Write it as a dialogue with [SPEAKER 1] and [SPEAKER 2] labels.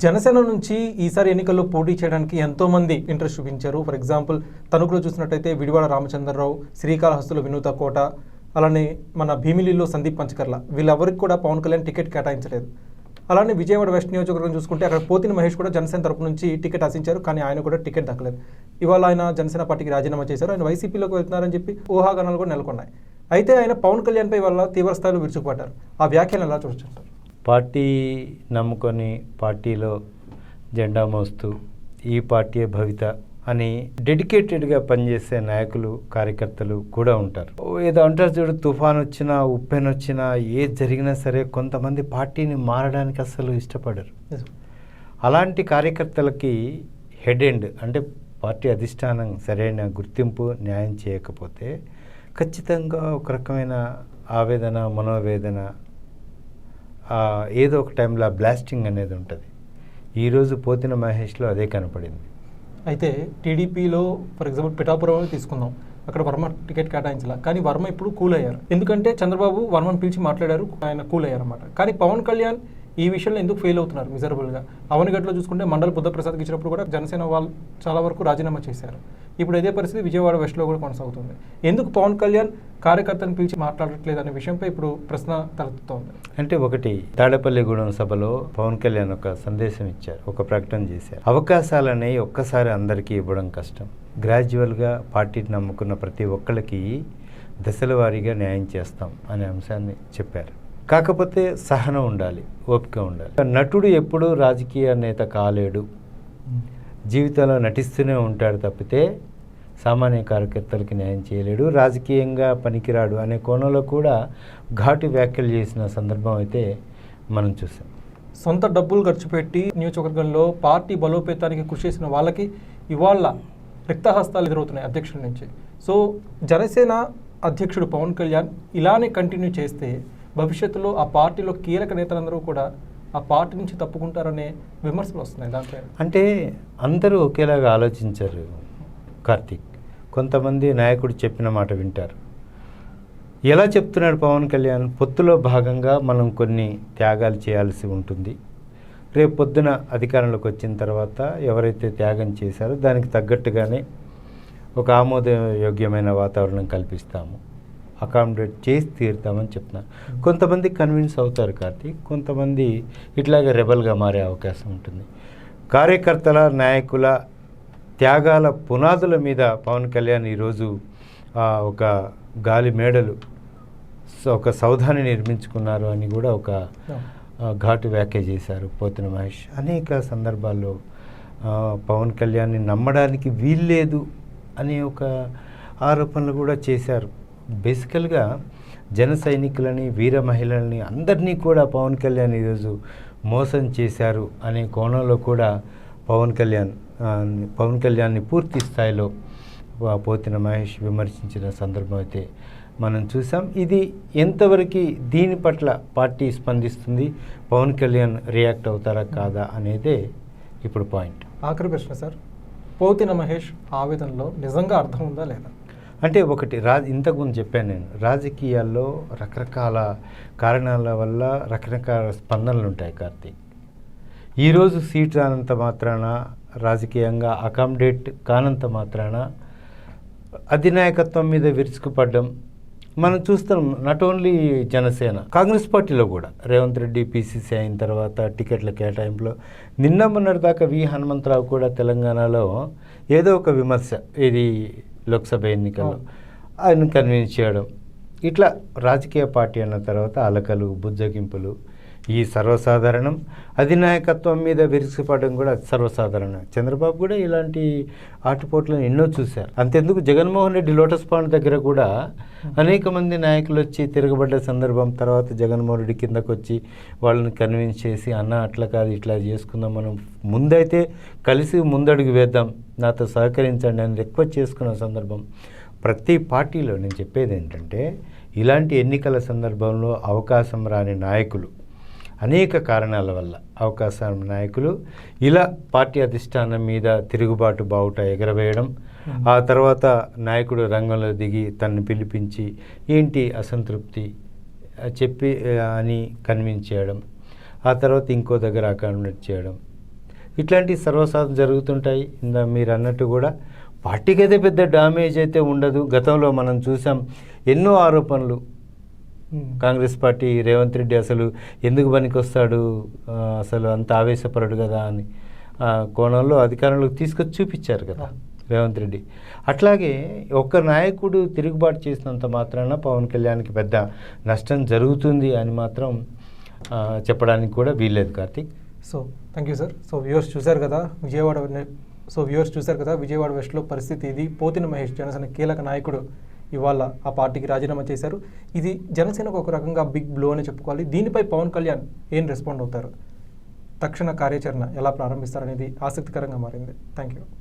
[SPEAKER 1] జనసేన నుంచి ఈసారి ఎన్నికల్లో పోటీ చేయడానికి ఎంతోమంది ఇంట్రెస్ట్ చూపించారు. ఫర్ ఎగ్జాంపుల్ తణుకులో చూసినట్టయితే విడివాడ రామచంద్రరావు, శ్రీకాళహస్తిలో వినూత కోట, అలానే మన భీమిలిలో సందీప్ పంచకర్ల, వీళ్ళెవరికి కూడా పవన్ కళ్యాణ్ టికెట్ కేటాయించలేదు. అలానే విజయవాడ వెస్ట్ నియోజకవర్గం చూసుకుంటే అక్కడ పోతిన మహేష్ కూడా జనసేన తరపు నుంచి టికెట్ ఆశించారు, కానీ ఆయన కూడా టికెట్ దక్కలేదు. ఇవాళ ఆయన జనసేన పార్టీకి రాజీనామా చేశారు. ఆయన వైసీపీలోకి వెళ్తున్నారని చెప్పి ఊహాగానాలు కూడా నెలకొన్నాయి. అయితే ఆయన పవన్ కళ్యాణ్పై వల్ల తీవ్రస్థాయిలో విరుచుకుపడ్డారు. ఆ వ్యాఖ్యలు ఎలా చూడొచ్చు?
[SPEAKER 2] పార్టీ నమ్ముకొని పార్టీలో జెండా మోస్తూ ఈ పార్టీ భవిత అని డెడికేటెడ్గా పనిచేసే నాయకులు, కార్యకర్తలు కూడా ఉంటారు. ఏదో అంటారు చూడు, తుఫాన్ వచ్చినా, ఉప్పెన్ వచ్చినా, ఏది జరిగినా సరే కొంతమంది పార్టీని మారడానికి అస్సలు ఇష్టపడరు. అలాంటి కార్యకర్తలకి హెడ్ ఎండ్ అంటే పార్టీ అధిష్టానం సరైన గుర్తింపు, న్యాయం చేయకపోతే ఖచ్చితంగా ఒక రకమైన ఆవేదన, మనోవేదన, ఏదో ఒక టైంలో బ్లాస్టింగ్ అనేది ఉంటుంది. ఈరోజు పోతిన మహేష్లో అదే కనపడింది.
[SPEAKER 1] అయితే టీడీపీలో ఫర్ ఎగ్జాంపుల్ పిఠాపురం తీసుకుందాం, అక్కడ వర్మ టికెట్ కేటాయించాల, కానీ వర్మ ఇప్పుడు కూల్ అయ్యారు. ఎందుకంటే చంద్రబాబు వర్మను పిలిచి మాట్లాడారు, ఆయన కూల్ అయ్యారు అన్నమాట. కానీ పవన్ కళ్యాణ్ ఈ విషయంలో ఎందుకు ఫెయిల్ అవుతున్నారు మిజరబుల్గా? అవనిగడ్డలో చూసుకుంటే మండల బుద్ధప్రసాద్కి ఇచ్చినప్పుడు కూడా జనసేన వాళ్ళు చాలా వరకు రాజీనామా చేశారు. ఇప్పుడు ఇదే పరిస్థితి విజయవాడ వెస్ట్లో కూడా కొనసాగుతుంది. ఎందుకు పవన్ కళ్యాణ్ కార్యకర్తను పిలిచి మాట్లాడట్లేదు అనే విషయంపై ఇప్పుడు ప్రశ్న తలెత్తుతోంది.
[SPEAKER 2] అంటే ఒకటి, తాడేపల్లిగూడెం సభలో పవన్ కళ్యాణ్ ఒక సందేశం ఇచ్చారు, ఒక ప్రకటన చేశారు. అవకాశాలనే ఒక్కసారి అందరికీ ఇవ్వడం కష్టం. గ్రాడ్యువల్గా పార్టీని నమ్ముకున్న ప్రతి ఒక్కరికి దశల వారీగా న్యాయం చేస్తాం అనే అంశాన్ని చెప్పారు. కాకపోతే సహనం ఉండాలి, ఓపిక ఉండాలి. నటుడు ఎప్పుడూ రాజకీయ నేత కాలేడు, జీవితంలో నటిస్తూనే ఉంటాడు తప్పితే సామాన్య కార్యకర్తలకి న్యాయం చేయలేడు, రాజకీయంగా పనికిరాడు అనే కోణంలో కూడా ఘాటు వ్యాఖ్యలు చేసిన సందర్భం అయితే మనం చూసాం.
[SPEAKER 1] సొంత డబ్బులు ఖర్చు పెట్టి నియోజకవర్గంలో పార్టీ బలోపేతానికి కృషి చేసిన వాళ్ళకి ఇవాళ రిక్తహస్తాలు ఎదురవుతున్నాయి అధ్యక్షుల నుంచి. సో జనసేన అధ్యక్షుడు పవన్ కళ్యాణ్ ఇలానే కంటిన్యూ చేస్తే భవిష్యత్తులో ఆ పార్టీలో కీలక నేతలందరూ కూడా ఆ పార్టీ నుంచి తప్పుకుంటారనే విమర్శలు వస్తున్నాయి. దాంట్లో
[SPEAKER 2] అంటే అందరూ ఒకేలాగా ఆలోచించారు కార్తీక్. కొంతమంది నాయకుడు చెప్పిన మాట వింటారు. ఎలా చెప్తున్నాడు పవన్ కళ్యాణ్? పొత్తులో భాగంగా మనం కొన్ని త్యాగాలు చేయాల్సి ఉంటుంది. రేపు పొద్దున అధికారంలోకి వచ్చిన తర్వాత ఎవరైతే త్యాగం చేశారో దానికి తగ్గట్టుగానే ఒక ఆమోదయోగ్యమైన వాతావరణం కల్పిస్తాము, అకామిడేట్ చేసి తీరుతామని చెప్తున్నారు. కొంతమంది కన్విన్స్ అవుతారు కార్తీక్, కొంతమంది ఇట్లాగే రెబల్గా మారే అవకాశం ఉంటుంది. కార్యకర్తల, నాయకుల త్యాగాల పునాదుల మీద పవన్ కళ్యాణ్ ఈరోజు ఒక గాలి మేడలు, ఒక సౌధాన్ని నిర్మించుకున్నారు అని కూడా ఒక ఘాటు వ్యాఖ్య చేశారు పోతిన మహేష్. అనేక సందర్భాల్లో పవన్ కళ్యాణ్ని నమ్మడానికి వీల్లేదు అనే ఒక ఆరోపణలు కూడా చేశారు. బేసికల్గా జన సైనికులని, వీర మహిళల్ని అందరినీ కూడా పవన్ కళ్యాణ్ ఈరోజు మోసం చేశారు అనే కోణంలో కూడా పవన్ కళ్యాణ్ని పూర్తి స్థాయిలో పోతిన మహేష్ విమర్శించిన సందర్భం అయితే మనం చూసాం. ఇది ఎంతవరకు దీని పట్ల పార్టీ స్పందిస్తుంది, పవన్ కళ్యాణ్ రియాక్ట్ అవుతారా కాదా అనేదే ఇప్పుడు పాయింట్.
[SPEAKER 1] ఆఖరి ప్రశ్న సార్, పోతిన మహేష్ ఆవేదనలో నిజంగా అర్థం ఉందా లేదా?
[SPEAKER 2] అంటే ఒకటి, ఇంతకుముందు చెప్పాను నేను, రాజకీయాల్లో రకరకాల కారణాల వల్ల రకరకాల స్పందనలు ఉంటాయి కార్తీక్. ఈరోజు సీట్ రానంత మాత్రాన, రాజకీయంగా అకామిడేట్ కానంత మాత్రాన అధినాయకత్వం మీద విరుచుకుపడ్డం మనం చూస్తాం. నాట్ ఓన్లీ జనసేన, కాంగ్రెస్ పార్టీలో కూడా రేవంత్ రెడ్డి పిసిసి అయిన తర్వాత టికెట్ల కేటాయింపులో నిన్న మొన్నటి దాకా హనుమంతరావు కూడా తెలంగాణలో ఏదో ఒక విమర్శ, ఇది లోక్సభ ఎన్నికల్లో ఆయన కన్విన్స్ చేయడం, ఇట్లా రాజకీయ పార్టీ అన్న తర్వాత అలకలు, బుజ్జగింపులు ఈ సర్వసాధారణం. అధినాయకత్వం మీద విరుచుకుపడడం కూడా సర్వసాధారణం. చంద్రబాబు కూడా ఇలాంటి ఆటుపోట్లను ఎన్నో చూశారు. అంతెందుకు జగన్మోహన్ రెడ్డి లోటస్ పాండ్ దగ్గర కూడా అనేక మంది నాయకులు వచ్చి తిరగబడ్డ సందర్భం, తర్వాత జగన్మోహన్ రెడ్డి కిందకు వచ్చి వాళ్ళని కన్విన్స్ చేసి, అన్న అట్లా కాదు ఇట్లా చేసుకుందాం, మనం ముందైతే కలిసి ముందడుగు వేద్దాం, నాతో సహకరించండి అని రిక్వెస్ట్ చేసుకున్న సందర్భం ప్రతి పార్టీలో. నేను చెప్పేది ఏంటంటే, ఇలాంటి ఎన్నికల సందర్భంలో అవకాశం రాని నాయకులు, అనేక కారణాల వల్ల అవకాశం నాయకులు ఇలా పార్టీ అధిష్టానం మీద తిరుగుబాటు బావుట ఎగరవేయడం, ఆ తర్వాత నాయకుడు రంగంలో దిగి తనని పిలిపించి ఏంటి అసంతృప్తి చెప్పి అని కన్విన్స్ చేయడం, ఆ తర్వాత ఇంకో దగ్గర అకామిడేట్ చేయడం, ఇట్లాంటి సర్వసాధారణ జరుగుతుంటాయి. మీరు అన్నట్టు కూడా పార్టీకి అయితే పెద్ద డ్యామేజ్ అయితే ఉండదు. గతంలో మనం చూసాం ఎన్నో ఆరోపణలు. కాంగ్రెస్ పార్టీ రేవంత్ రెడ్డి అసలు ఎందుకు పనికొస్తాడు, అసలు అంత ఆవేశపరుడు కదా అని కోణంలో అధికారంలోకి తీసుకొచ్చి చూపించారు కదా రేవంత్ రెడ్డి. అట్లాగే ఒక్క నాయకుడు తిరుగుబాటు చేసినంత మాత్రాన పవన్ కళ్యాణ్కి పెద్ద నష్టం జరుగుతుంది అని మాత్రం చెప్పడానికి కూడా వీల్లేదు Karthik.
[SPEAKER 1] So thank you sir. So viewers చూశారు కదా విజయవాడ వెస్ట్లో పరిస్థితి ఇది. పోతిన మహేష్ జనసేన కీలక నాయకుడు ఇవాళ ఆ పార్టీకి రాజీనామా చేశారు. ఇది జనసేనకు ఒక రకంగా బిగ్ బ్లో అని చెప్పుకోవాలి. దీనిపై పవన్ కళ్యాణ్ ఏం రెస్పాండ్ అవుతారు, తక్షణ కార్యాచరణ ఎలా ప్రారంభిస్తారనేది ఆసక్తికరంగా మారింది. Thank you.